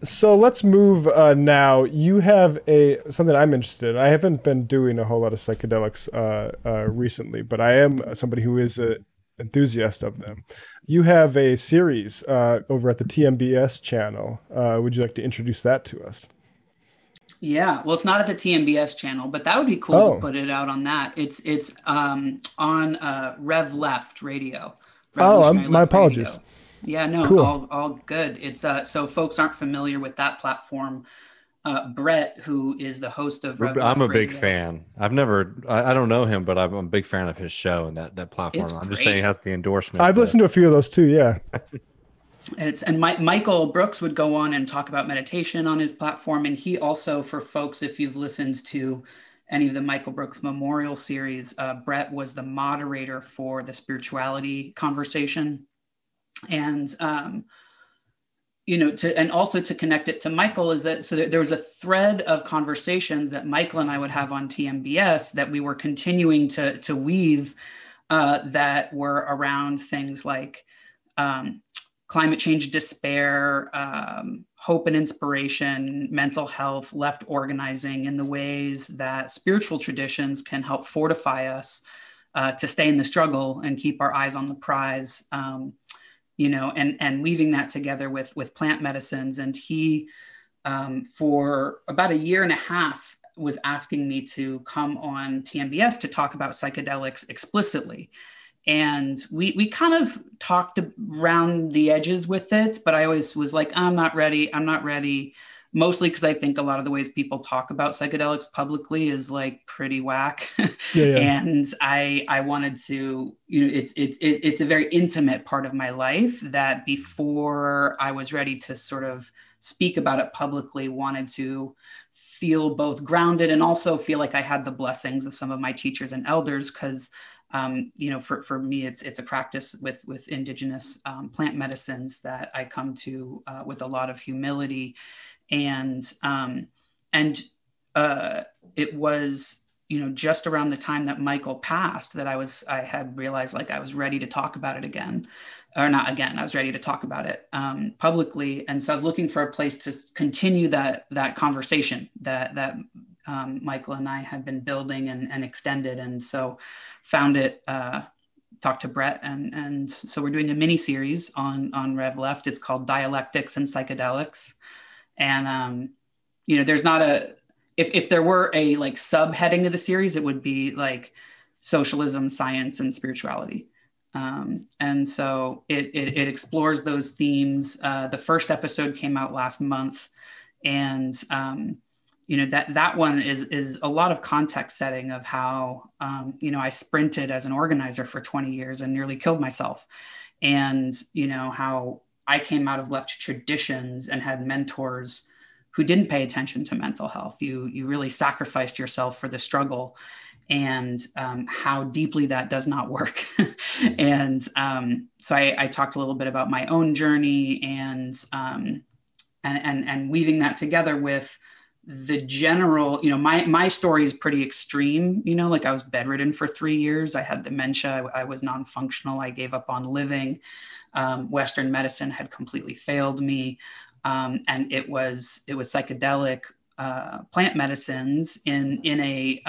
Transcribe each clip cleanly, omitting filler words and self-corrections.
So let's move now. You have a something I'm interested in. I haven't been doing a whole lot of psychedelics recently, but I am somebody who is an enthusiast of them. You have a series over at the TMBS channel. Would you like to introduce that to us? Yeah, well, it's not at the TMBS channel, but that would be cool to Oh, put it out on that. It's on Rev Left Radio, oh, Revolutionary my Left apologies. Radio. Yeah, no, Cool. all good. It's so folks aren't familiar with that platform. Brett, who is the host of Rev I'm Left a big Radio, fan. I don't know him, but I'm a big fan of his show and that it's platform. I'm just saying he great. has the endorsement. I've listened to a few of those too. Yeah. Michael Brooks would go on and talk about meditation on his platform, and he also, for folks, if you've listened to any of the Michael Brooks Memorial series, Brett was the moderator for the spirituality conversation, and and also to connect it to Michael is that there was a thread of conversations that Michael and I would have on TMBS that we were continuing to weave that were around things like climate change, despair, hope and inspiration, mental health, left organizing, in the ways that spiritual traditions can help fortify us to stay in the struggle and keep our eyes on the prize. And weaving that together with plant medicines. And he, for about a year and a half, was asking me to come on TMBS to talk about psychedelics explicitly. And we kind of talked around the edges with it, but I always was like, I'm not ready. I'm not ready. Mostly because I think a lot of the ways people talk about psychedelics publicly is like pretty whack. Yeah. Yeah. And I wanted to, it's a very intimate part of my life that before I was ready to sort of speak about it publicly, wanted to feel both grounded and also feel like I had the blessings of some of my teachers and elders. Because for me, it's a practice with indigenous plant medicines that I come to with a lot of humility. And it was, just around the time that Michael passed that I had realized like I was ready to talk about it again, or not again. I was ready to talk about it publicly, and so I was looking for a place to continue that conversation that Michael and I had been building and extended, and so found it. Talked to Brett, and so we're doing a mini series on Rev Left. It's called Dialectics and Psychedelics. And there's not if there were a like subheading to the series, it would be like socialism, science, and spirituality. And so it explores those themes. The first episode came out last month, and that one is a lot of context setting of how I sprinted as an organizer for 20 years and nearly killed myself, and how I came out of left traditions and had mentors who didn't pay attention to mental health. You really sacrificed yourself for the struggle, and how deeply that does not work. And so I talked a little bit about my own journey and weaving that together with the general, my story is pretty extreme, like I was bedridden for 3 years. I had dementia. I was non-functional. I gave up on living. Western medicine had completely failed me. And it was psychedelic plant medicines in a,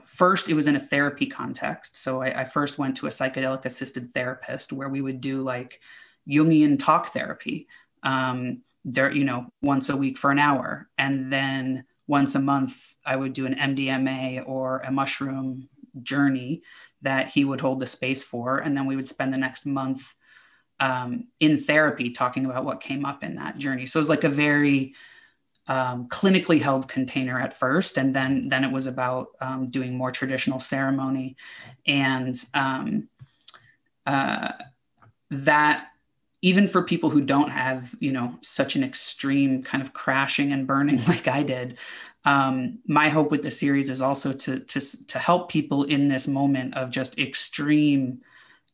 first it was in a therapy context. So I first went to a psychedelic assisted therapist where we would do like Jungian talk therapy, once a week for an hour. And then once a month, I would do an MDMA or a mushroom journey that he would hold the space for. And then we would spend the next month in therapy talking about what came up in that journey. So it was like a very clinically held container at first. And then it was about doing more traditional ceremony. And that even for people who don't have, such an extreme kind of crashing and burning like I did, my hope with the series is also to help people in this moment of just extreme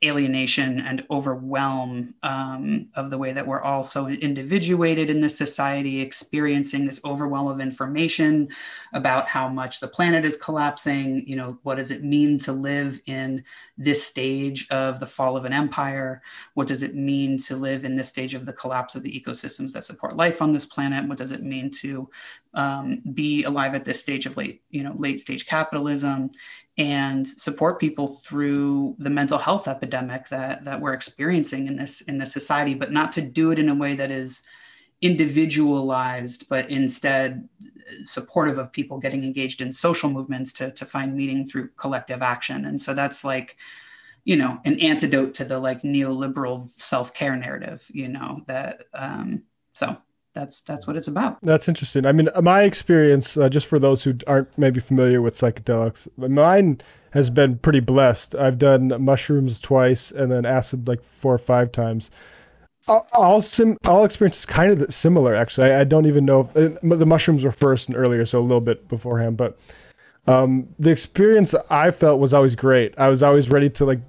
alienation and overwhelm of the way that we're all so individuated in this society, experiencing this overwhelm of information about how much the planet is collapsing. You know, what does it mean to live in this stage of the fall of an empire? What does it mean to live in this stage of the collapse of the ecosystems that support life on this planet? What does it mean to be alive at this stage of late stage capitalism, and support people through the mental health epidemic that we're experiencing in this society, but not to do it in a way that is individualized, but instead supportive of people getting engaged in social movements to find meaning through collective action. And so that's like, you know, an antidote to the like neoliberal self-care narrative, you know, that so that's what it's about. That's interesting. I mean, my experience, just for those who aren't maybe familiar with psychedelics, mine has been pretty blessed. I've done mushrooms twice and then acid like 4 or 5 times. All experiences kind of similar, actually. I don't even know if, the mushrooms were first and earlier, so a little bit beforehand. But the experience I felt was always great. I was always ready to like,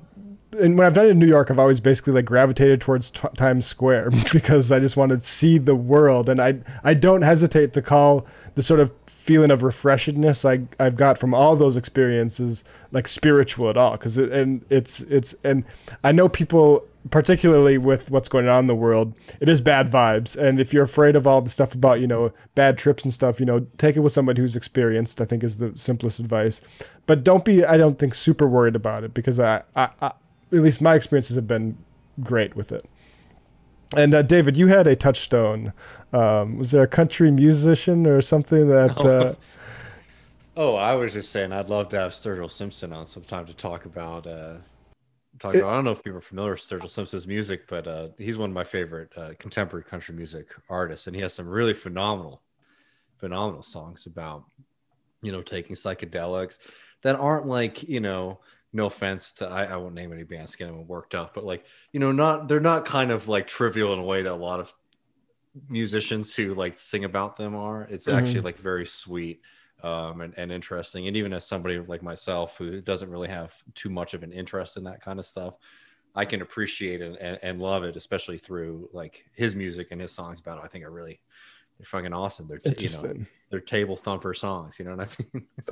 and when I've done it in New York, I've always basically like gravitated towards Times Square because I just wanted to see the world. And I don't hesitate to call the sort of feeling of refreshedness I've got from all those experiences like spiritual at all. Cause and I know people, particularly with what's going on in the world, it is bad vibes. And if you're afraid of all the stuff about, you know, bad trips and stuff, you know, take it with somebody who's experienced, I think is the simplest advice. But don't be, I don't think, super worried about it, because I at least my experiences have been great with it. And David, you had a touchstone. Was there a country musician or something that... I was just saying I'd love to have Sturgill Simpson on sometime to talk about... I don't know if people are familiar with Sturgill Simpson's music, but he's one of my favorite contemporary country music artists. And he has some really phenomenal songs about, you know, taking psychedelics that aren't like, you know... No offense to, I won't name any bands, getting them worked up, but like, you know, they're not kind of like trivial in a way that a lot of musicians who like sing about them are. It's actually like very sweet and interesting. And even as somebody like myself who doesn't really have too much of an interest in that kind of stuff, I can appreciate it and love it, especially through like his music and his songs about it. I think they're fucking awesome. They're, you know, they're table thumper songs. You know what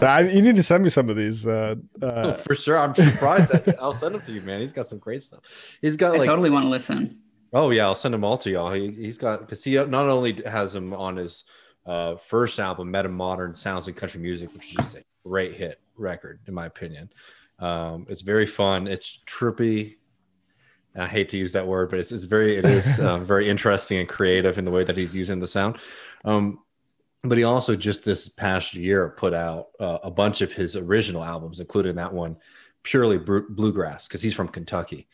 I mean? You need to send me some of these. For sure. I'm surprised that I'll send them to you, man. He's got some great stuff. He's got I totally want to listen. Oh yeah. I'll send them all to y'all. He's got, cause he not only has them on his first album, Meta Modern Sounds and Country Music, which is just a great hit record, in my opinion. It's very fun. It's trippy. I hate to use that word, but it is very interesting and creative in the way that he's using the sound. But he also just this past year put out a bunch of his original albums, including that one, purely bluegrass, because he's from Kentucky,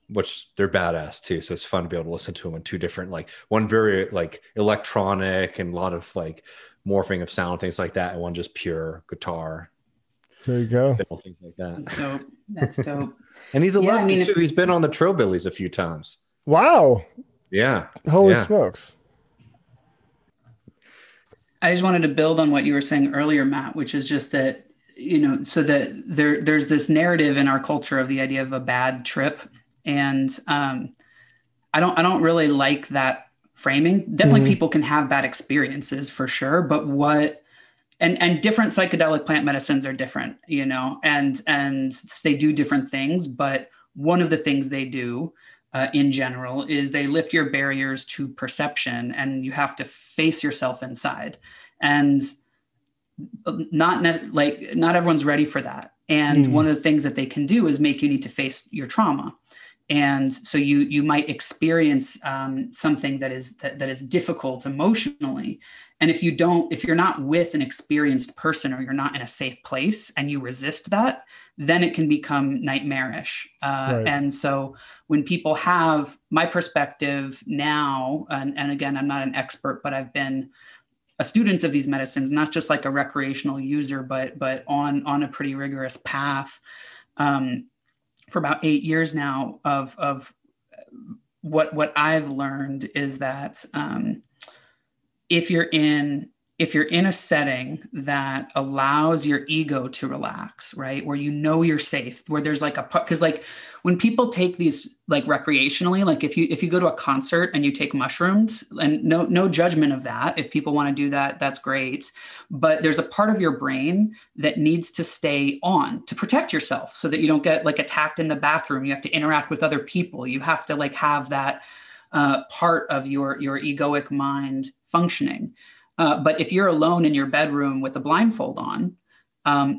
which they're badass too. So it's fun to be able to listen to him in 2 different, like one very like electronic and a lot of like morphing of sound, things like that, and one just pure guitar. There you go. Things like that. That's dope. That's dope. And he's a lefty too. He's been on the Trillbillies a few times. Wow. Yeah. Holy smokes. I just wanted to build on what you were saying earlier, Matt, which is just that, you know, so that there's this narrative in our culture of the idea of a bad trip. And I don't really like that framing. Definitely people can have bad experiences for sure, but and different psychedelic plant medicines are different, you know, and they do different things. But one of the things they do in general is they lift your barriers to perception, and you have to face yourself inside. And not everyone's ready for that. And one of the things that they can do is make you need to face your trauma. And so you might experience something that is difficult emotionally. And if you're not with an experienced person, or you're not in a safe place and you resist that, then it can become nightmarish. Right. And so when people have my perspective now, and again, I'm not an expert, but I've been a student of these medicines, not just like a recreational user, but on a pretty rigorous path for about 8 years now of what I've learned is that if you're in a setting that allows your ego to relax, right, where you know you're safe, where there's like because like when people take these like recreationally, like if you go to a concert and you take mushrooms, and no judgment of that, if people want to do that, that's great. But there's a part of your brain that needs to stay on to protect yourself so that you don't get like attacked in the bathroom. You have to interact with other people. You have to like have that part of your egoic mind functioning. But if you're alone in your bedroom with a blindfold on,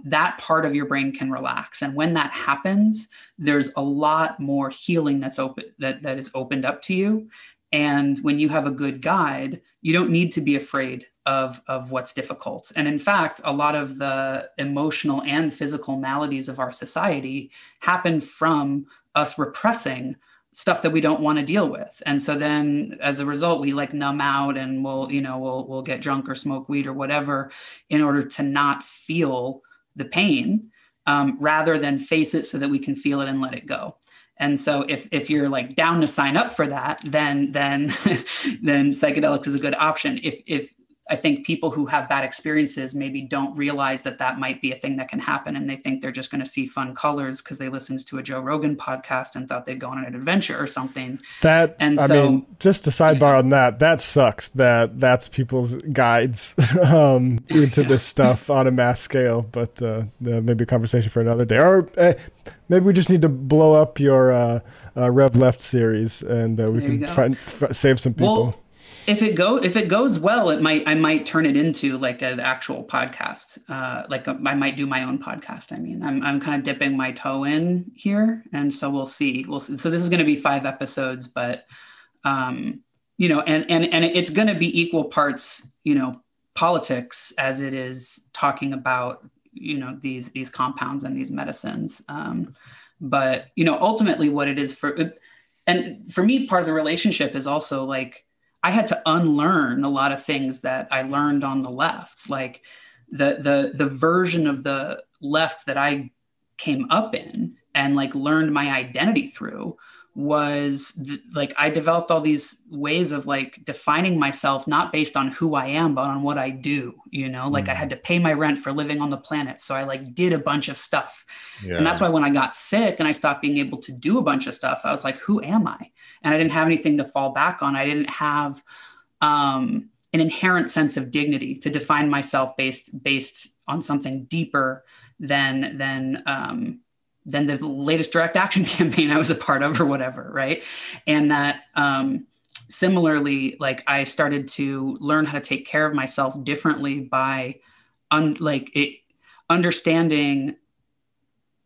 that part of your brain can relax. And when that happens, there's a lot more healing that's open, that is opened up to you. And when you have a good guide, you don't need to be afraid of what's difficult. And in fact, a lot of the emotional and physical maladies of our society happen from us repressing stuff that we don't want to deal with. And so then as a result, we like numb out and we'll get drunk or smoke weed or whatever in order to not feel the pain, rather than face it so that we can feel it and let it go. And so if you're like down to sign up for that, then psychedelics is a good option. If I think people who have bad experiences maybe don't realize that might be a thing that can happen. And they think they're just going to see fun colors because they listened to a Joe Rogan podcast and thought they'd go on an adventure or something. I mean, just a sidebar on that sucks that's people's guides into this stuff on a mass scale, but maybe a conversation for another day. Or maybe we just need to blow up your Rev Left series and we can save some people. Well, if it goes well, I might turn it into like an actual podcast. I might do my own podcast. I mean, I'm kind of dipping my toe in here, and so we'll see. So this is going to be 5 episodes, but and it's going to be equal parts, politics as it is talking about these compounds and these medicines. But ultimately, what it is for me, part of the relationship is also like, I had to unlearn a lot of things that I learned on the left, like the version of the left that I came up in and like learned my identity through was like I developed all these ways of like defining myself, not based on who I am, but on what I do, like I had to pay my rent for living on the planet. So I like did a bunch of stuff. Yeah. And that's why when I got sick and I stopped being able to do a bunch of stuff, I was like, who am I? And I didn't have anything to fall back on. I didn't have an inherent sense of dignity to define myself based on something deeper than the latest direct action campaign I was a part of or whatever, right? And that similarly, like I started to learn how to take care of myself differently by understanding,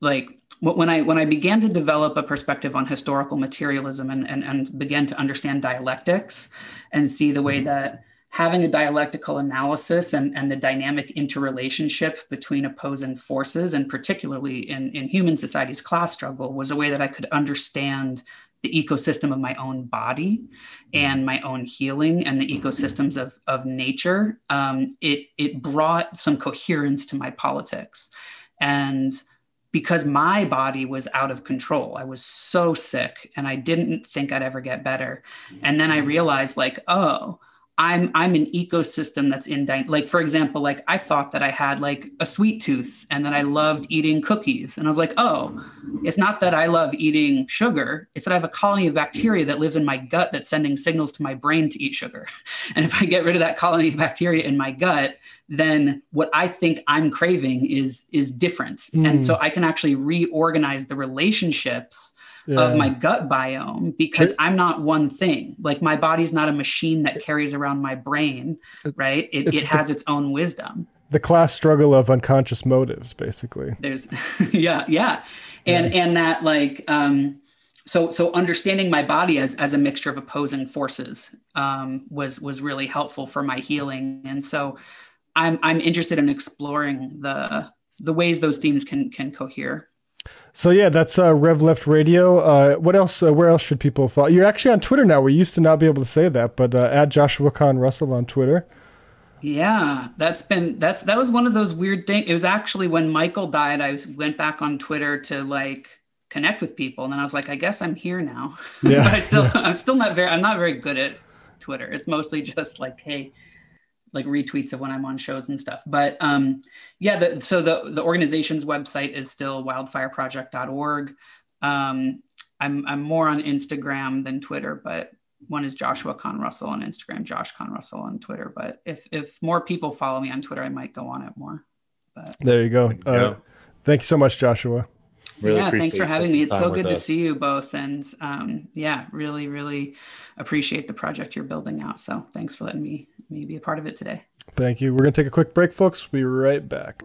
like when I began to develop a perspective on historical materialism and began to understand dialectics and see the way that having a dialectical analysis and the dynamic interrelationship between opposing forces, and particularly in human society's class struggle, was a way that I could understand the ecosystem of my own body and my own healing and the ecosystems of nature. It brought some coherence to my politics. And because my body was out of control, I was so sick and I didn't think I'd ever get better. And then I realized like, oh, I'm an ecosystem that's like, for example, like I thought that I had like a sweet tooth and that I loved eating cookies. And I was like, oh, it's not that I love eating sugar. It's that I have a colony of bacteria that lives in my gut that's sending signals to my brain to eat sugar. And if I get rid of that colony of bacteria in my gut, then what I think I'm craving is different. And so I can actually reorganize the relationships of my gut biome, because I'm not one thing. Like my body's not a machine that carries around my brain, right? It has its own wisdom. The class struggle of unconscious motives, basically. There's, yeah. And that like, so understanding my body as a mixture of opposing forces was really helpful for my healing. And so I'm interested in exploring the ways those themes can cohere. So yeah, that's Rev Left Radio. What else? Where else should people follow? You're actually on Twitter now. We used to not be able to say that, but at Joshua Kahn Russell on Twitter. Yeah, that was one of those weird things. It was actually when Michael died, I went back on Twitter to like connect with people, and then I was like, I guess I'm here now. Yeah. But I'm not very good at Twitter. It's mostly just like, hey, like retweets of when I'm on shows and stuff. But so the organization's website is still wildfireproject.org. I'm more on Instagram than Twitter, but one is Joshua Kahn Russell on Instagram, Josh Kahn Russell on Twitter. But if more people follow me on Twitter, I might go on it more. But there you go. Thank you so much, Joshua. Really yeah, thanks for having me. It's so good to us. see you both. And yeah, really, really appreciate the project you're building out. So thanks for letting me be a part of it today. Thank you. We're going to take a quick break, folks. We'll be right back.